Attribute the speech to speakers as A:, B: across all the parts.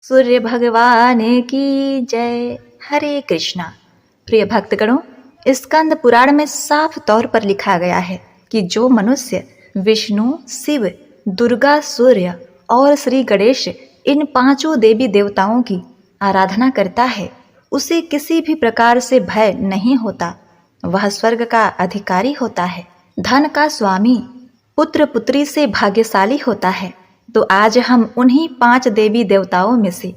A: सूर्य भगवान की जय। हरे कृष्णा। प्रिय भक्तगणों, स्कंद पुराण में साफ तौर पर लिखा गया है कि जो मनुष्य विष्णु, शिव, दुर्गा, सूर्य और श्री गणेश इन पांचों देवी देवताओं की आराधना करता है, उसे किसी भी प्रकार से भय नहीं होता। वह स्वर्ग का अधिकारी होता है, धन का स्वामी, पुत्र पुत्री से भाग्यशाली होता है। तो आज हम उन्हीं 5 देवी देवताओं में से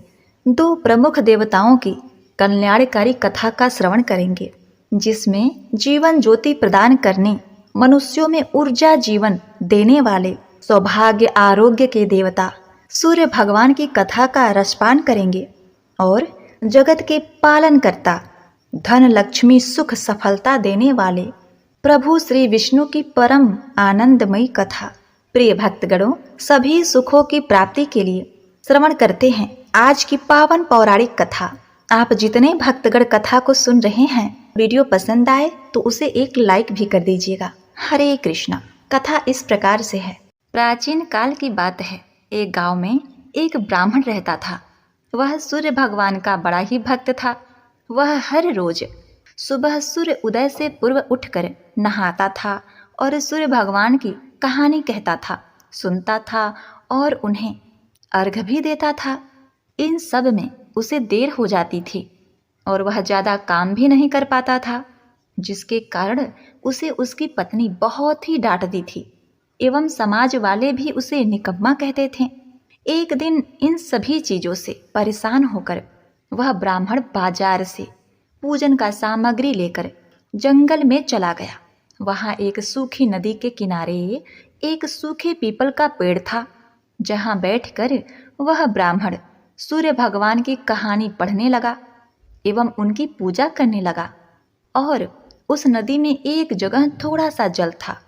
A: 2 प्रमुख देवताओं की कल्याणकारी कथा का श्रवण करेंगे, जिसमें जीवन ज्योति प्रदान करने, मनुष्यों में ऊर्जा जीवन देने वाले, सौभाग्य आरोग्य के देवता सूर्य भगवान की कथा का रसपान करेंगे और जगत के पालन करता, धन लक्ष्मी सुख सफलता देने वाले प्रभु श्री विष्णु की परम आनंदमयी कथा। प्रिय भक्तगणों, सभी सुखों की प्राप्ति के लिए श्रवण करते हैं आज की पावन पौराणिक कथा। आप जितने भक्तगण कथा को सुन रहे हैं, वीडियो पसंद आए तो उसे एक लाइक भी कर दीजिएगा। हरे कृष्णा। कथा इस प्रकार से है। प्राचीन काल की बात है। एक गांव में एक ब्राह्मण रहता था। वह सूर्य भगवान का बड़ा ही भक्त था। वह हर रोज सुबह सूर्य उदय से पूर्व उठकर नहाता था और सूर्य भगवान की कहानी कहता था, सुनता था और उन्हें अर्घ भी देता था। इन सब में उसे देर हो जाती थी और वह ज़्यादा काम भी नहीं कर पाता था, जिसके कारण उसे उसकी पत्नी बहुत ही डांटती थी एवं समाज वाले भी उसे निकम्मा कहते थे। एक दिन इन सभी चीज़ों से परेशान होकर वह ब्राह्मण बाजार से पूजन का सामग्री लेकर जंगल में चला गया। वहाँ एक सूखी नदी के किनारे एक सूखे पीपल का पेड़ था, जहाँ बैठकर वह ब्राह्मण सूर्य भगवान की कहानी पढ़ने लगा एवं उनकी पूजा करने लगा। और उस नदी में एक जगह थोड़ा सा जल था।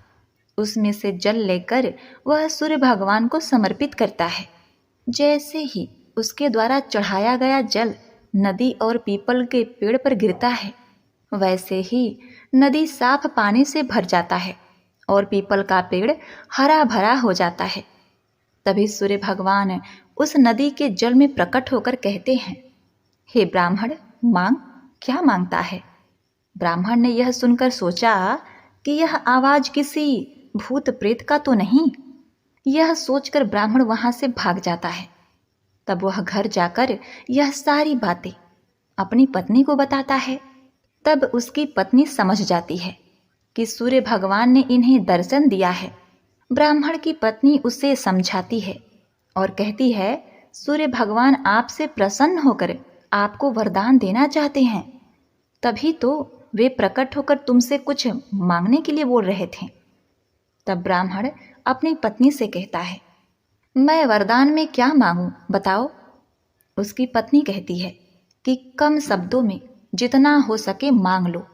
A: उसमें से जल लेकर वह सूर्य भगवान को समर्पित करता है। जैसे ही उसके द्वारा चढ़ाया गया जल नदी और पीपल के पेड़ पर गिरता है, वैसे ही नदी साफ पानी से भर जाता है और पीपल का पेड़ हरा भरा हो जाता है। तभी सूर्य भगवान उस नदी के जल में प्रकट होकर कहते हैं, हे ब्राह्मण, मांग। क्या मांगता है? ब्राह्मण ने यह सुनकर सोचा कि यह आवाज किसी भूत प्रेत का तो नहीं। यह सोचकर ब्राह्मण वहां से भाग जाता है। तब वह घर जाकर यह सारी बातें अपनी पत्नी को बताता है। तब उसकी पत्नी समझ जाती है कि सूर्य भगवान ने इन्हें दर्शन दिया है। ब्राह्मण की पत्नी उसे समझाती है और कहती है, सूर्य भगवान आपसे प्रसन्न होकर आपको वरदान देना चाहते हैं, तभी तो वे प्रकट होकर तुमसे कुछ मांगने के लिए बोल रहे थे। तब ब्राह्मण अपनी पत्नी से कहता है, मैं वरदान में क्या मांगूं, बताओ। उसकी पत्नी कहती है कि कम शब्दों में जितना हो सके मांग लो।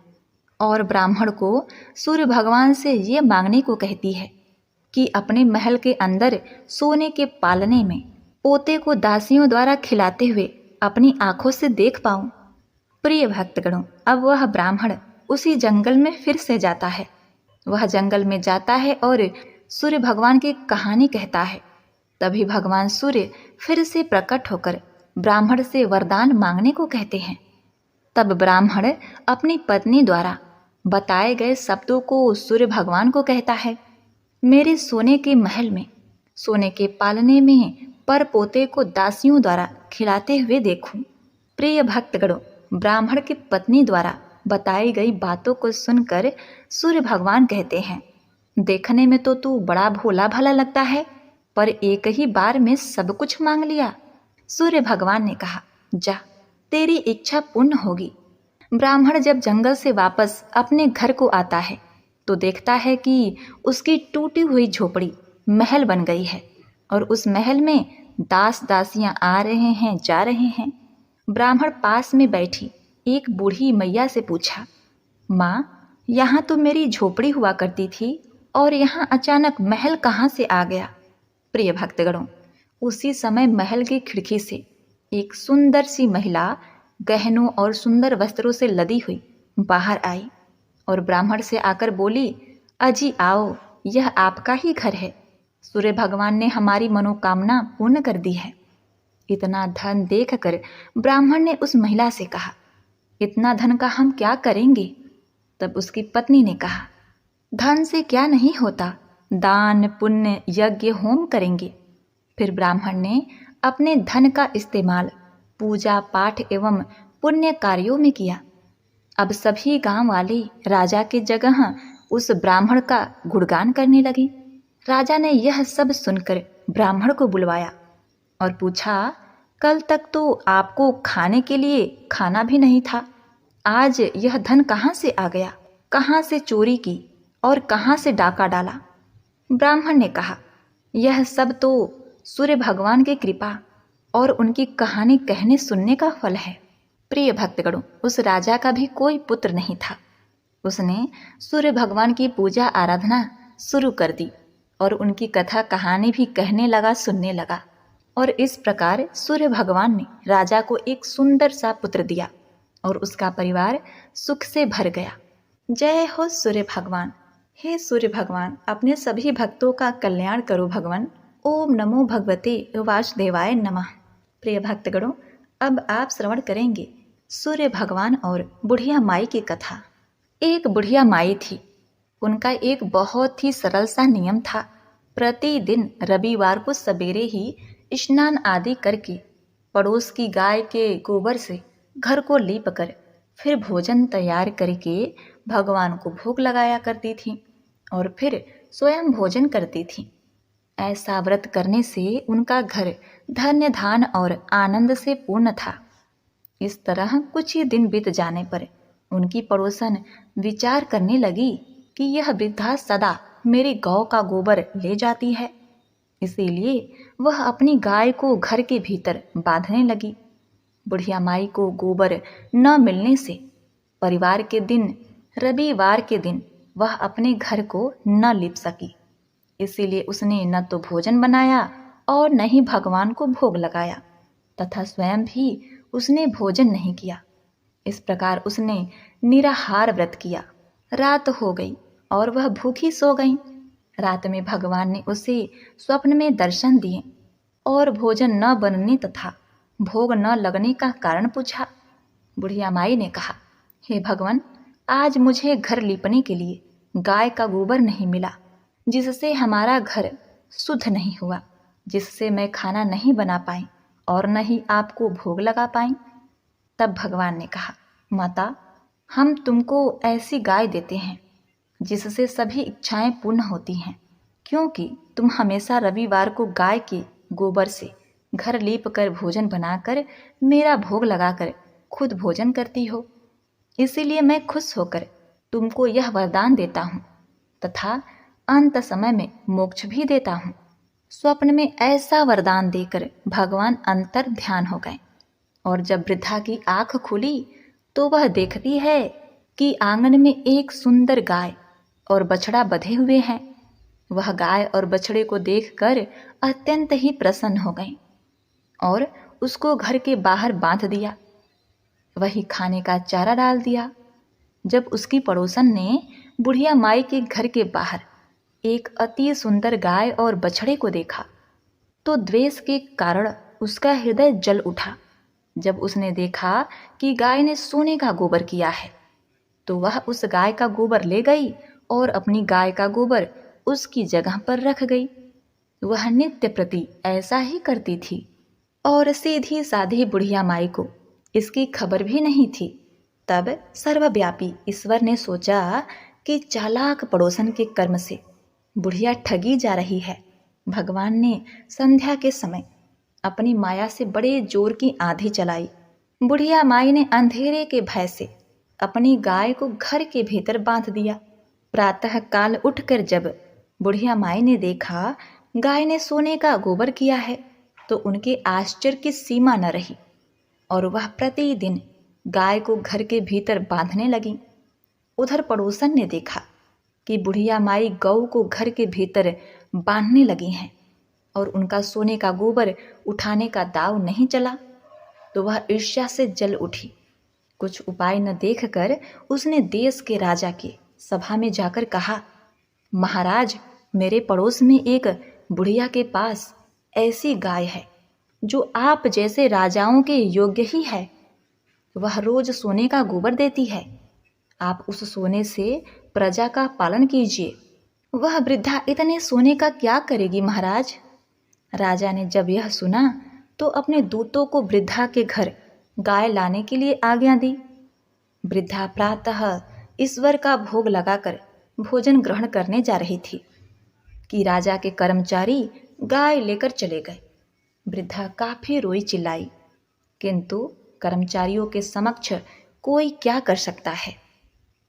A: और ब्राह्मण को सूर्य भगवान से ये मांगने को कहती है कि अपने महल के अंदर सोने के पालने में पोते को दासियों द्वारा खिलाते हुए अपनी आंखों से देख पाऊं। प्रिय भक्तगणों, अब वह ब्राह्मण उसी जंगल में फिर से जाता है। वह जंगल में जाता है और सूर्य भगवान की कहानी कहता है। तभी भगवान सूर्य फिर से प्रकट होकर ब्राह्मण से वरदान मांगने को कहते हैं। तब ब्राह्मण अपनी पत्नी द्वारा बताए गए शब्दों को सूर्य भगवान को कहता है, मेरे सोने के महल में, सोने के पालने में पर पोते को दासियों द्वारा खिलाते हुए देखूं। प्रिय भक्तगणों, ब्राह्मण की पत्नी द्वारा बताई गई बातों को सुनकर सूर्य भगवान कहते हैं, देखने में तो तू बड़ा भोला भाला लगता है, पर एक ही बार में सब कुछ मांग लिया। सूर्य भगवान ने कहा, जा, तेरी इच्छा पूर्ण होगी। ब्राह्मण जब जंगल से वापस अपने घर को आता है तो देखता है कि उसकी टूटी हुई झोपड़ी महल बन गई है और उस महल में दास दासियां आ रहे हैं, जा रहे हैं। ब्राह्मण पास में बैठी एक बूढ़ी मैया से पूछा, माँ, यहाँ तो मेरी झोपड़ी हुआ करती थी और यहाँ अचानक महल कहाँ से आ गया? प्रिय भक्तगणों, उसी समय महल की खिड़की से एक सुंदर सी महिला गहनों और सुंदर वस्त्रों से लदी हुई बाहर आई और ब्राह्मण से आकर बोली, अजी आओ, यह आपका ही घर है। सूर्य भगवान ने हमारी मनोकामना पूर्ण कर दी है। इतना धन देखकर ब्राह्मण ने उस महिला से कहा, इतना धन का हम क्या करेंगे? तब उसकी पत्नी ने कहा, धन से क्या नहीं होता, दान पुण्य यज्ञ होम करेंगे। फिर ब्राह्मण ने अपने धन का इस्तेमाल पूजा पाठ एवं पुण्य कार्यों में किया। अब सभी गांव वाले राजा के जगह उस ब्राह्मण का गुणगान करने लगे। राजा ने यह सब सुनकर ब्राह्मण को बुलवाया और पूछा, कल तक तो आपको खाने के लिए खाना भी नहीं था, आज यह धन कहाँ से आ गया? कहाँ से चोरी की और कहाँ से डाका डाला? ब्राह्मण ने कहा, यह सब तो सूर्य भगवान की कृपा और उनकी कहानी कहने सुनने का फल है। प्रिय भक्तगणों, उस राजा का भी कोई पुत्र नहीं था। उसने सूर्य भगवान की पूजा आराधना शुरू कर दी और उनकी कथा कहानी भी कहने लगा, सुनने लगा। और इस प्रकार सूर्य भगवान ने राजा को एक सुंदर सा पुत्र दिया और उसका परिवार सुख से भर गया। जय हो सूर्य भगवान। हे सूर्य भगवान, अपने सभी भक्तों का कल्याण करो भगवान। ओम नमो भगवते वासुदेवाय नमः। प्रिय भक्तगणों, अब आप श्रवण करेंगे सूर्य भगवान और बुढ़िया माई की कथा। एक बुढ़िया माई थी। उनका एक बहुत ही सरल सा नियम था। प्रतिदिन रविवार को सवेरे ही स्नान आदि करके पड़ोस की गाय के गोबर से घर को लीप कर फिर भोजन तैयार करके भगवान को भोग लगाया करती थी और फिर स्वयं भोजन करती थी। ऐसा व्रत करने से उनका घर धन्य धान और आनंद से पूर्ण था। इस तरह कुछ ही दिन बीत जाने पर उनकी पड़ोसन विचार करने लगी कि यह वृद्धा सदा मेरी गौ का गोबर ले जाती है, इसीलिए वह अपनी गाय को घर के भीतर बांधने लगी। बुढ़िया माई को गोबर न मिलने से परिवार के दिन रविवार के दिन वह अपने घर को न लीप सकी, इसीलिए उसने न तो भोजन बनाया और न ही भगवान को भोग लगाया तथा स्वयं भी उसने भोजन नहीं किया। इस प्रकार उसने निराहार व्रत किया। रात हो गई और वह भूखी सो गई। रात में भगवान ने उसे स्वप्न में दर्शन दिए और भोजन न बनने तथा भोग न लगने का कारण पूछा। बुढ़िया माई ने कहा, हे भगवान, आज मुझे घर लीपने के लिए गाय का गोबर नहीं मिला, जिससे हमारा घर शुद्ध नहीं हुआ, जिससे मैं खाना नहीं बना पाई और न ही आपको भोग लगा पाई। तब भगवान ने कहा, माता, हम तुमको ऐसी गाय देते हैं जिससे सभी इच्छाएं पूर्ण होती हैं, क्योंकि तुम हमेशा रविवार को गाय के गोबर से घर लीप कर भोजन बनाकर मेरा भोग लगाकर खुद भोजन करती हो। इसीलिए मैं खुश होकर तुमको यह वरदान देता हूँ तथा अंत समय में मोक्ष भी देता हूँ। स्वप्न में ऐसा वरदान देकर भगवान अंतर ध्यान हो गए और जब वृद्धा की आंख खुली तो वह देखती है कि आंगन में एक सुंदर गाय और बछड़ा बंधे हुए हैं। वह गाय और बछड़े को देखकर अत्यंत ही प्रसन्न हो गई और उसको घर के बाहर बांध दिया। वही खाने का चारा डाल दिया। जब उसकी पड़ोसन ने बुढ़िया माई के घर के बाहर एक अति सुंदर गाय और बछड़े को देखा तो द्वेष के कारण उसका हृदय जल उठा। जब उसने देखा कि गाय ने सोने का गोबर किया है तो वह उस गाय का गोबर ले गई और अपनी गाय का गोबर उसकी जगह पर रख गई। वह नित्य प्रति ऐसा ही करती थी और सीधी साधी बुढ़िया माई को इसकी खबर भी नहीं थी। तब सर्वव्यापी ईश्वर ने सोचा कि चालाक पड़ोसन के कर्म से बुढ़िया ठगी जा रही है। भगवान ने संध्या के समय अपनी माया से बड़े जोर की आंधी चलाई। बुढ़िया माई ने अंधेरे के भय से अपनी गाय को घर के भीतर बांध दिया। प्रातः काल उठकर जब बुढ़िया माई ने देखा गाय ने सोने का गोबर किया है तो उनके आश्चर्य की सीमा न रही और वह प्रतिदिन गाय को घर के भीतर बांधने लगी। उधर पड़ोसन ने देखा कि बुढ़िया माई गौ को घर के भीतर बांधने लगी हैं और उनका सोने का गोबर उठाने का दाव नहीं चला तो वह ईर्ष्या से जल उठी। कुछ उपाय न देखकर उसने देश के राजा की सभा में जाकर कहा, महाराज, मेरे पड़ोस में एक बुढ़िया के पास ऐसी गाय है जो आप जैसे राजाओं के योग्य ही है। वह रोज सोने का गोबर देती है। आप उस सोने से प्रजा का पालन कीजिए। वह वृद्धा इतने सोने का क्या करेगी महाराज? राजा ने जब यह सुना तो अपने दूतों को वृद्धा के घर गाय लाने के लिए आज्ञा दी। वृद्धा प्रातः ईश्वर का भोग लगाकर भोजन ग्रहण करने जा रही थी कि राजा के कर्मचारी गाय लेकर चले गए। वृद्धा काफी रोई चिल्लाई, किंतु कर्मचारियों के समक्ष कोई क्या कर सकता है।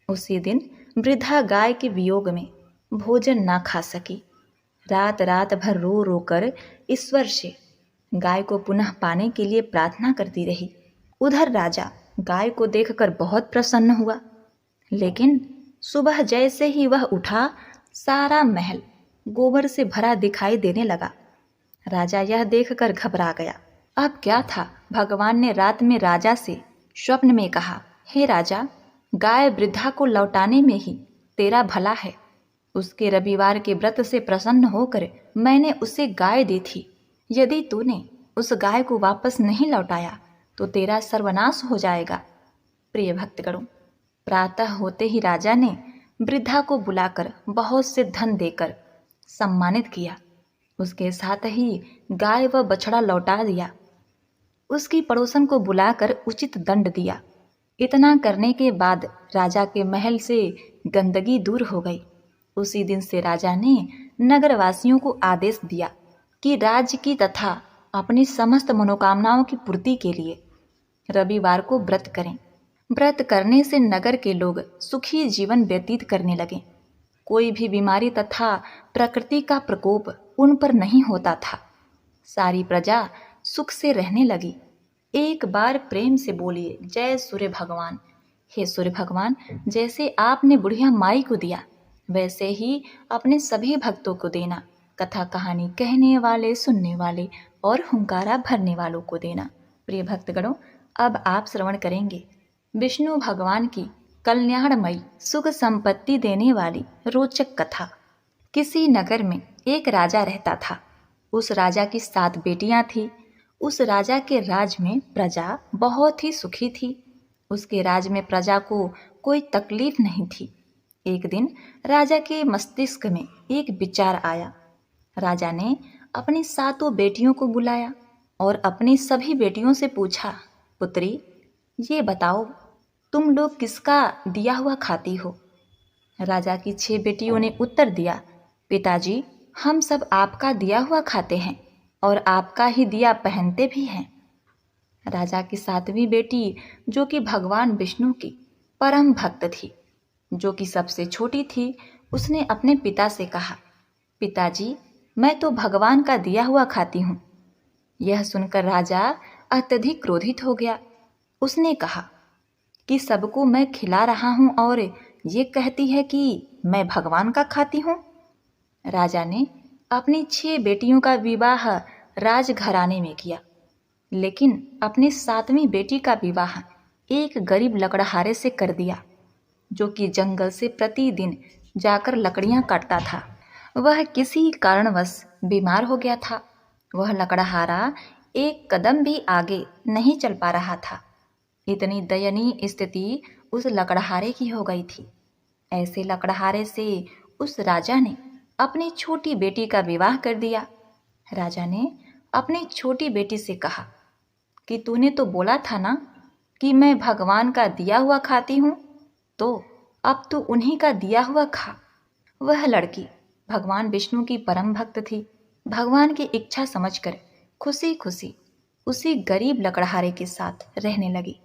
A: उसी दिन वृद्धा गाय के वियोग में भोजन ना खा सकी। रात रात भर रो रो कर ईश्वर से गाय को पुनः पाने के लिए प्रार्थना करती रही। उधर राजा गाय को देखकर बहुत प्रसन्न हुआ, लेकिन सुबह जैसे ही वह उठा सारा महल गोबर से भरा दिखाई देने लगा। राजा यह देखकर घबरा गया। अब क्या था? भगवान ने रात में राजा से स्वप्न में कहा, हे राजा, गाय वृद्धा को लौटाने में ही तेरा भला है। उसके रविवार के व्रत से प्रसन्न होकर मैंने उसे गाय दी थी। यदि तूने उस गाय को वापस नहीं लौटाया तो तेरा सर्वनाश हो जाएगा। प्रिय भक्तगणों, प्रातः होते ही राजा ने वृद्धा को बुलाकर बहुत से धन देकर सम्मानित किया। उसके साथ ही गाय व बछड़ा लौटा दिया। उसकी पड़ोसन को बुलाकर उचित दंड दिया। इतना करने के बाद राजा के महल से गंदगी दूर हो गई। उसी दिन से राजा ने नगरवासियों को आदेश दिया कि राज्य की तथा अपनी समस्त मनोकामनाओं की पूर्ति के लिए रविवार को व्रत करें। व्रत करने से नगर के लोग सुखी जीवन व्यतीत करने लगे। कोई भी बीमारी तथा प्रकृति का प्रकोप उन पर नहीं होता था। सारी प्रजा सुख से रहने लगी। एक बार प्रेम से बोलिए, जय सूर्य भगवान। हे सूर्य भगवान, जैसे आपने बुढ़िया माई को दिया वैसे ही अपने सभी भक्तों को देना। कथा कहानी कहने वाले, सुनने वाले और हुंकारा भरने वालों को देना। प्रिय भक्तगणों, अब आप श्रवण करेंगे विष्णु भगवान की कल्याणमयी सुख संपत्ति देने वाली रोचक कथा। किसी नगर में एक राजा रहता था। उस राजा की 7 बेटियां थीं। उस राजा के राज में प्रजा बहुत ही सुखी थी। उसके राज में प्रजा को कोई तकलीफ नहीं थी। एक दिन राजा के मस्तिष्क में एक विचार आया। राजा ने अपनी 7 बेटियों को बुलाया और अपनी सभी बेटियों से पूछा, पुत्री, ये बताओ तुम लोग किसका दिया हुआ खाती हो? राजा की 6 बेटियों ने उत्तर दिया, पिताजी, हम सब आपका दिया हुआ खाते हैं और आपका ही दिया पहनते भी हैं। राजा की 7वीं बेटी, जो कि भगवान विष्णु की परम भक्त थी, जो कि सबसे छोटी थी, उसने अपने पिता से कहा, पिताजी, मैं तो भगवान का दिया हुआ खाती हूँ। यह सुनकर राजा अत्यधिक क्रोधित हो गया। उसने कहा कि सबको मैं खिला रहा हूँ और ये कहती है कि मैं भगवान का खाती हूँ। राजा ने अपनी 6 बेटियों का विवाह राजघराने में किया, लेकिन अपनी 7वीं बेटी का विवाह एक गरीब लकड़हारे से कर दिया, जो कि जंगल से प्रतिदिन जाकर लकड़ियां काटता था। वह किसी कारणवश बीमार हो गया था। वह लकड़हारा एक कदम भी आगे नहीं चल पा रहा था। इतनी दयनीय स्थिति उस लकड़हारे की हो गई थी। ऐसे लकड़हारे से उस राजा ने अपनी छोटी बेटी का विवाह कर दिया। राजा ने अपनी छोटी बेटी से कहा कि तूने तो बोला था ना कि मैं भगवान का दिया हुआ खाती हूँ, तो अब तू उन्हीं का दिया हुआ खा। वह लड़की भगवान विष्णु की परम भक्त थी। भगवान की इच्छा समझकर खुशी खुशी उसी गरीब लकड़हारे के साथ रहने लगी।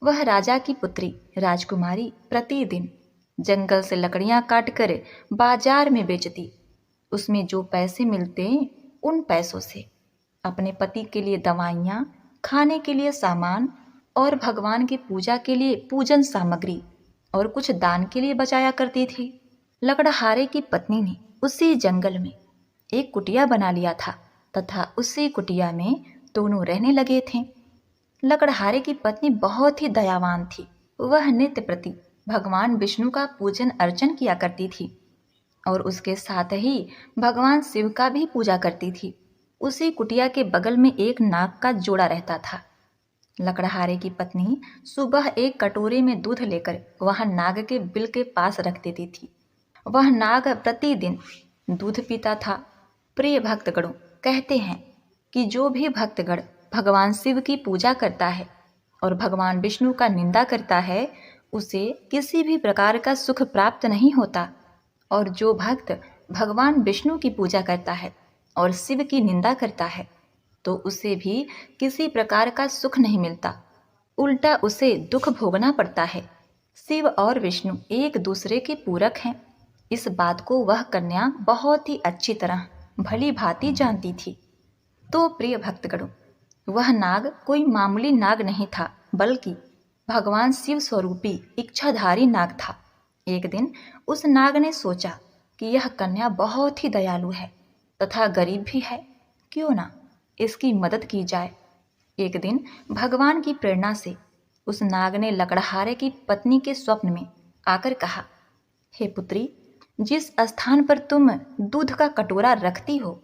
A: वह राजा की पुत्री राजकुमारी प्रतिदिन जंगल से लकड़ियां काटकर बाजार में बेचती। उसमें जो पैसे मिलते उन पैसों से अपने पति के लिए दवाइयाँ, खाने के लिए सामान और भगवान की पूजा के लिए पूजन सामग्री और कुछ दान के लिए बचाया करती थी। लकड़हारे की पत्नी ने उसी जंगल में एक कुटिया बना लिया था तथा उसी कुटिया में दोनों रहने लगे थे। लकड़हारे की पत्नी बहुत ही दयावान थी। वह नित्य प्रति भगवान विष्णु का पूजन अर्चन किया करती थी और उसके साथ ही भगवान शिव का भी पूजा करती थी। उसी कुटिया के बगल में एक नाग का जोड़ा रहता था। लकड़हारे की पत्नी सुबह एक कटोरे में दूध लेकर वह नाग के बिल के पास रख देती थी। वह नाग प्रतिदिन दूध पीता था। प्रिय भक्तगणों, कहते हैं कि जो भी भक्तगण भगवान शिव की पूजा करता है और भगवान विष्णु का निंदा करता है, उसे किसी भी प्रकार का सुख प्राप्त नहीं होता। और जो भक्त भगवान विष्णु की पूजा करता है और शिव की निंदा करता है, तो उसे भी किसी प्रकार का सुख नहीं मिलता, उल्टा उसे दुख भोगना पड़ता है। शिव और विष्णु एक दूसरे के पूरक हैं। इस बात को वह कन्या बहुत ही अच्छी तरह भली भांति जानती थी। तो प्रिय भक्तगणों, वह नाग कोई मामूली नाग नहीं था, बल्कि भगवान शिव स्वरूपी इच्छाधारी नाग था। एक दिन उस नाग ने सोचा कि यह कन्या बहुत ही दयालु है तथा गरीब भी है, क्यों ना इसकी मदद की जाए। एक दिन भगवान की प्रेरणा से उस नाग ने लकड़हारे की पत्नी के स्वप्न में आकर कहा, हे पुत्री, जिस स्थान पर तुम दूध का कटोरा रखती हो,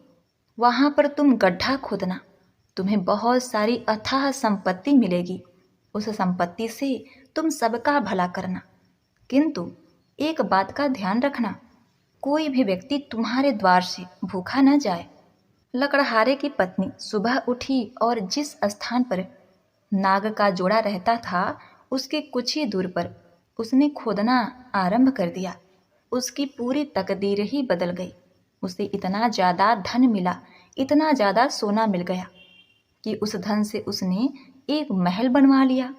A: वहां पर तुम गड्ढा खोदना, तुम्हें बहुत सारी अथाह संपत्ति मिलेगी। उस संपत्ति से तुम सबका भला करना, किंतु एक बात का ध्यान रखना, कोई भी व्यक्ति तुम्हारे द्वार से भूखा न जाए। लकड़हारे की पत्नी सुबह उठी और जिस स्थान पर नाग का जोड़ा रहता था, उसके कुछ ही दूर पर उसने खोदना आरंभ कर दिया। उसकी पूरी तकदीर ही बदल गई। उसे इतना ज़्यादा धन मिला, इतना ज़्यादा सोना मिल गया कि उस धन से उसने एक महल बनवा लिया।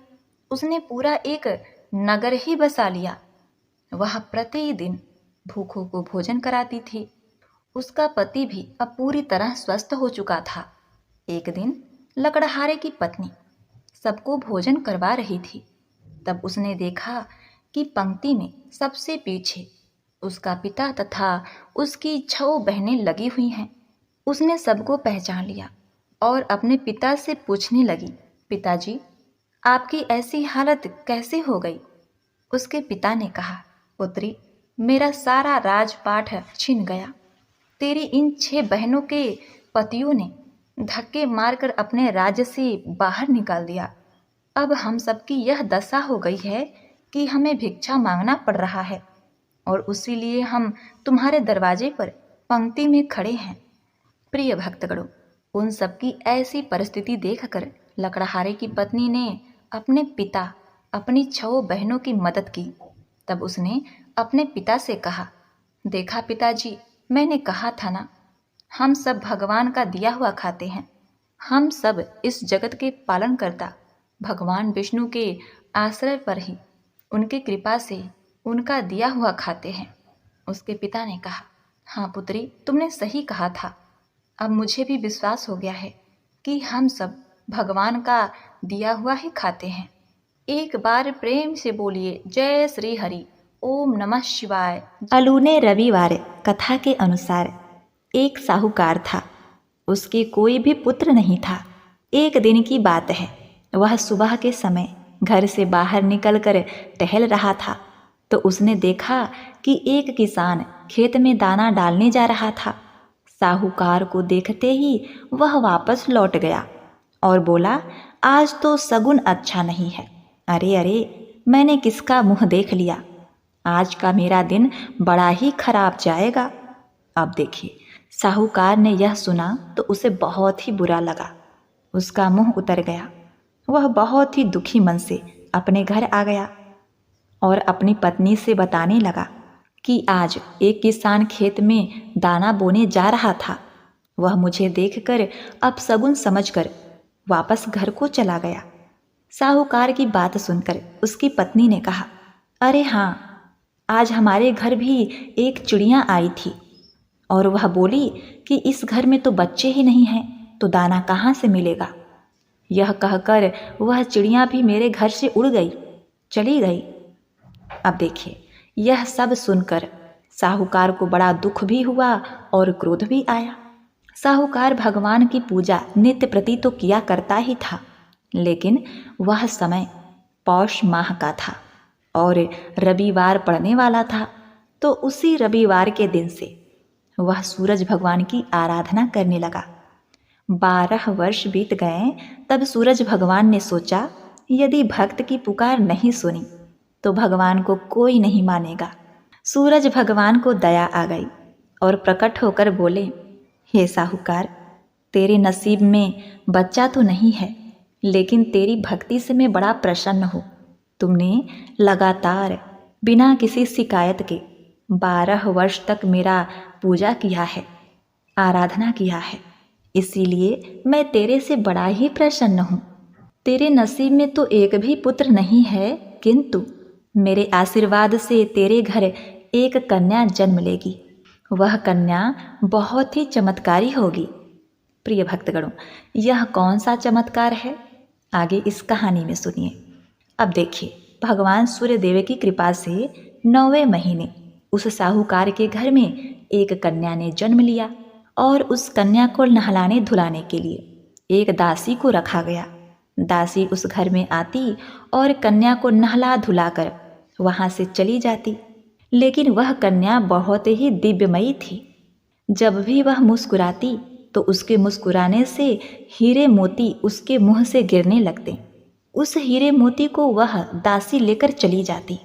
A: उसने पूरा एक नगर ही बसा लिया। वह प्रतिदिन भूखों को भोजन कराती थी। उसका पति भी अब पूरी तरह स्वस्थ हो चुका था। एक दिन लकड़हारे की पत्नी सबको भोजन करवा रही थी। तब उसने देखा कि पंक्ति में सबसे पीछे उसका पिता तथा उसकी 6 बहनें लगी हुई हैं। उसने सबको पहचान लिया और अपने पिता से पूछने लगी, पिताजी, आपकी ऐसी हालत कैसे हो गई? उसके पिता ने कहा, पुत्री, मेरा सारा राजपाट छिन गया। तेरी इन 6 बहनों के पतियों ने धक्के मारकर अपने राज्य से बाहर निकाल दिया। अब हम सबकी यह दशा हो गई है कि हमें भिक्षा मांगना पड़ रहा है, और उसी लिए हम तुम्हारे दरवाजे पर पंक्ति में खड़े हैं। प्रिय भक्तगणों, उन सबकी ऐसी परिस्थिति देखकर लकड़हारे की पत्नी ने अपने पिता, अपनी 6 बहनों की मदद की। तब उसने अपने पिता से कहा, देखा पिताजी, मैंने कहा था ना, हम सब भगवान का दिया हुआ खाते हैं। हम सब इस जगत के पालन करता भगवान विष्णु के आश्रय पर ही, उनकी कृपा से उनका दिया हुआ खाते हैं। उसके पिता ने कहा, हाँ पुत्री, तुमने सही कहा था। अब मुझे भी विश्वास हो गया है कि हम सब भगवान का दिया हुआ ही खाते हैं। एक बार प्रेम से बोलिए, जय श्री हरि, ओम नमः शिवाय। अलूने रविवार कथा के अनुसार एक साहूकार था। उसके कोई भी पुत्र नहीं था। एक दिन की बात है, वह सुबह के समय घर से बाहर निकलकर टहल रहा था, तो उसने देखा कि एक किसान खेत में दाना डालने जा रहा था। साहूकार को देखते ही वह वापस लौट गया और बोला, आज तो सगुन अच्छा नहीं है। अरे अरे, मैंने किसका मुंह देख लिया, आज का मेरा दिन बड़ा ही खराब जाएगा। अब देखिए, साहूकार ने यह सुना तो उसे बहुत ही बुरा लगा। उसका मुंह उतर गया। वह बहुत ही दुखी मन से अपने घर आ गया और अपनी पत्नी से बताने लगा कि आज एक किसान खेत में दाना बोने जा रहा था। वह मुझे देखकर अपशगुन समझकर वापस घर को चला गया। साहूकार की बात सुनकर उसकी पत्नी ने कहा, अरे हाँ, आज हमारे घर भी एक चिड़िया आई थी और वह बोली कि इस घर में तो बच्चे ही नहीं हैं, तो दाना कहाँ से मिलेगा। यह कहकर वह चिड़िया भी मेरे घर से उड़ गई, चली गई। अब देखिए, यह सब सुनकर साहूकार को बड़ा दुख भी हुआ और क्रोध भी आया। साहूकार भगवान की पूजा नित्य प्रति तो किया करता ही था, लेकिन वह समय पौष माह का था और रविवार पड़ने वाला था। तो उसी रविवार के दिन से वह सूरज भगवान की आराधना करने लगा। 12 वर्ष बीत गए। तब सूरज भगवान ने सोचा, यदि भक्त की पुकार नहीं सुनी तो भगवान को कोई नहीं मानेगा। सूरज भगवान को दया आ गई और प्रकट होकर बोले, हे साहूकार, तेरे नसीब में बच्चा तो नहीं है, लेकिन तेरी भक्ति से मैं बड़ा प्रसन्न हूँ। तुमने लगातार बिना किसी शिकायत के 12 वर्ष तक मेरा पूजा किया है, आराधना किया है, इसीलिए मैं तेरे से बड़ा ही प्रसन्न हूँ। तेरे नसीब में तो एक भी पुत्र नहीं है, किंतु मेरे आशीर्वाद से तेरे घर एक कन्या जन्म लेगी। वह कन्या बहुत ही चमत्कारी होगी। प्रिय भक्तगणों, यह कौन सा चमत्कार है, आगे इस कहानी में सुनिए। अब देखिए, भगवान सूर्यदेव की कृपा से 9वें महीने उस साहूकार के घर में एक कन्या ने जन्म लिया और उस कन्या को नहलाने धुलाने के लिए एक दासी को रखा गया। दासी उस घर में आती और कन्या को नहला धुलाकर वहाँ से चली जाती, लेकिन वह कन्या बहुत ही दिव्यमयी थी। जब भी वह मुस्कुराती तो उसके मुस्कुराने से हीरे मोती उसके मुंह से गिरने लगते। उस हीरे मोती को वह दासी लेकर चली जाती।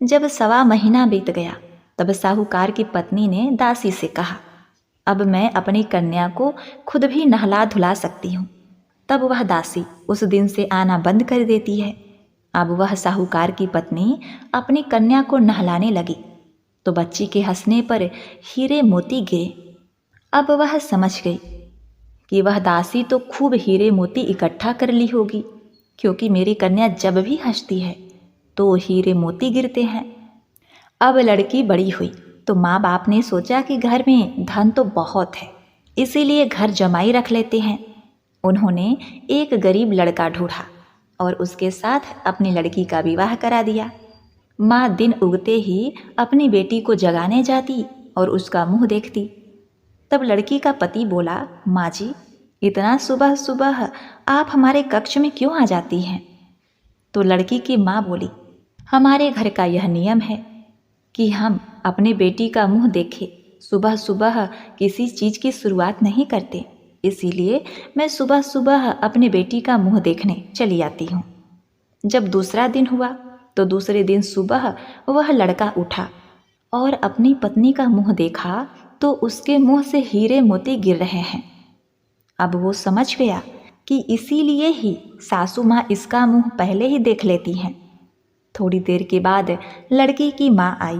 A: जब 1.25 महीना बीत गया तब साहूकार की पत्नी ने दासी से कहा, अब मैं अपनी कन्या को खुद भी नहला धुला सकती हूँ। तब वह दासी उस दिन से आना बंद कर देती है। अब वह साहूकार की पत्नी अपनी कन्या को नहलाने लगी तो बच्ची के हंसने पर हीरे मोती गिरे। अब वह समझ गई कि वह दासी तो खूब हीरे मोती इकट्ठा कर ली होगी, क्योंकि मेरी कन्या जब भी हंसती है तो हीरे मोती गिरते हैं। अब लड़की बड़ी हुई तो माँ बाप ने सोचा कि घर में धन तो बहुत है, इसीलिए घर जमाई रख लेते हैं। उन्होंने एक गरीब लड़का ढूंढा और उसके साथ अपनी लड़की का विवाह करा दिया। माँ दिन उगते ही अपनी बेटी को जगाने जाती और उसका मुंह देखती। तब लड़की का पति बोला, माँ जी, इतना सुबह सुबह आप हमारे कक्ष में क्यों आ जाती हैं? तो लड़की की माँ बोली, हमारे घर का यह नियम है कि हम अपने बेटी का मुंह देखे सुबह सुबह किसी चीज़ की शुरुआत नहीं करते, इसीलिए मैं सुबह सुबह अपने बेटी का मुंह देखने चली आती हूँ। जब दूसरा दिन हुआ तो दूसरे दिन सुबह वह लड़का उठा और अपनी पत्नी का मुंह देखा तो उसके मुंह से हीरे मोती गिर रहे हैं। अब वो समझ गया कि इसीलिए ही सासू माँ इसका मुंह पहले ही देख लेती हैं। थोड़ी देर के बाद लड़की की माँ आई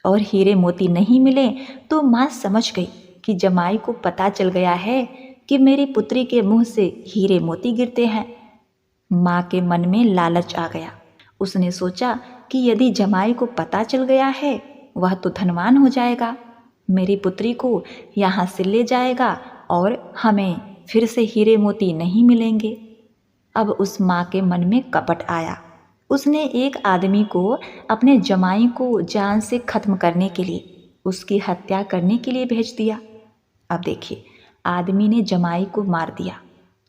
A: और हीरे मोती नहीं मिले तो माँ समझ गई कि जमाई को पता चल गया है कि मेरी पुत्री के मुंह से हीरे मोती गिरते हैं। माँ के मन में लालच आ गया। उसने सोचा कि यदि जमाई को पता चल गया है, वह तो धनवान हो जाएगा, मेरी पुत्री को यहाँ से ले जाएगा और हमें फिर से हीरे मोती नहीं मिलेंगे। अब उस माँ के मन में कपट आया। उसने एक आदमी को अपने जमाई को जान से खत्म करने के लिए, उसकी हत्या करने के लिए भेज दिया। अब देखिए, आदमी ने जमाई को मार दिया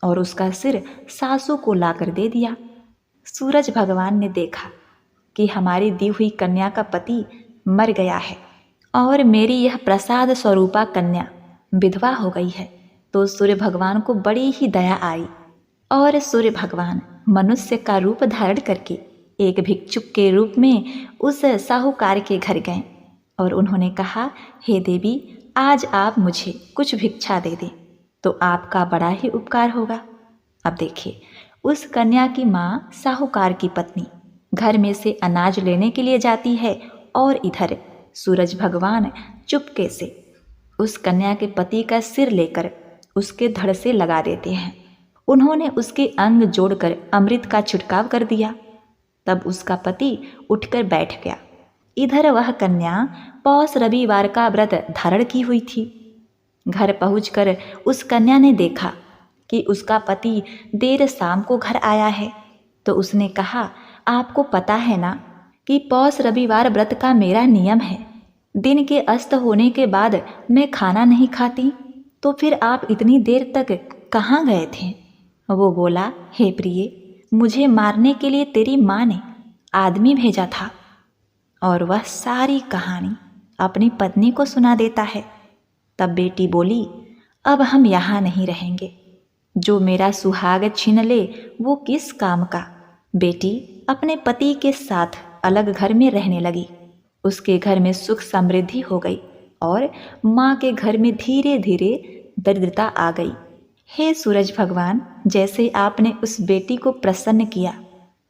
A: और उसका सिर सासू को लाकर दे दिया। सूरज भगवान ने देखा कि हमारी दी हुई कन्या का पति मर गया है और मेरी यह प्रसाद स्वरूपा कन्या विधवा हो गई है, तो सूर्य भगवान को बड़ी ही दया आई और सूर्य भगवान मनुष्य का रूप धारण करके एक भिक्षुक के रूप में उस साहूकार के घर गए और उन्होंने कहा, हे देवी, आज आप मुझे कुछ भिक्षा दे दें तो आपका बड़ा ही उपकार होगा। अब देखिए, उस कन्या की माँ साहूकार की पत्नी घर में से अनाज लेने के लिए जाती है और इधर सूरज भगवान चुपके से उस कन्या के पति का सिर लेकर उसके धड़ से लगा देते हैं। उन्होंने उसके अंग जोड़कर अमृत का छिड़काव कर दिया। तब उसका पति उठकर बैठ गया। इधर वह कन्या पौष रविवार का व्रत धारण की हुई थी। घर पहुंचकर उस कन्या ने देखा कि उसका पति देर शाम को घर आया है, तो उसने कहा, आपको पता है ना कि पौष रविवार व्रत का मेरा नियम है, दिन के अस्त होने के बाद मैं खाना नहीं खाती, तो फिर आप इतनी देर तक कहाँ गए थे? वो बोला, हे प्रिय, मुझे मारने के लिए तेरी माँ ने आदमी भेजा था। और वह सारी कहानी अपनी पत्नी को सुना देता है। तब बेटी बोली, अब हम यहाँ नहीं रहेंगे, जो मेरा सुहाग छीन ले वो किस काम का। बेटी अपने पति के साथ अलग घर में रहने लगी। उसके घर में सुख समृद्धि हो गई और माँ के घर में धीरे धीरे दरिद्रता आ गई। हे सूरज भगवान, जैसे आपने उस बेटी को प्रसन्न किया,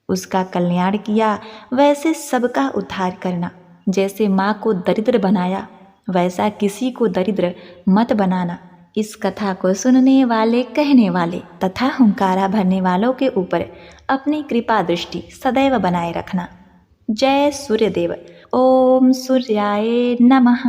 A: उसका कल्याण किया, वैसे सबका उद्धार करना। जैसे माँ को दरिद्र बनाया, वैसा किसी को दरिद्र मत बनाना। इस कथा को सुनने वाले, कहने वाले तथा हुंकारा भरने वालों के ऊपर अपनी कृपा दृष्टि सदैव बनाए रखना। जय सूर्यदेव। ओम सूर्याय नमः।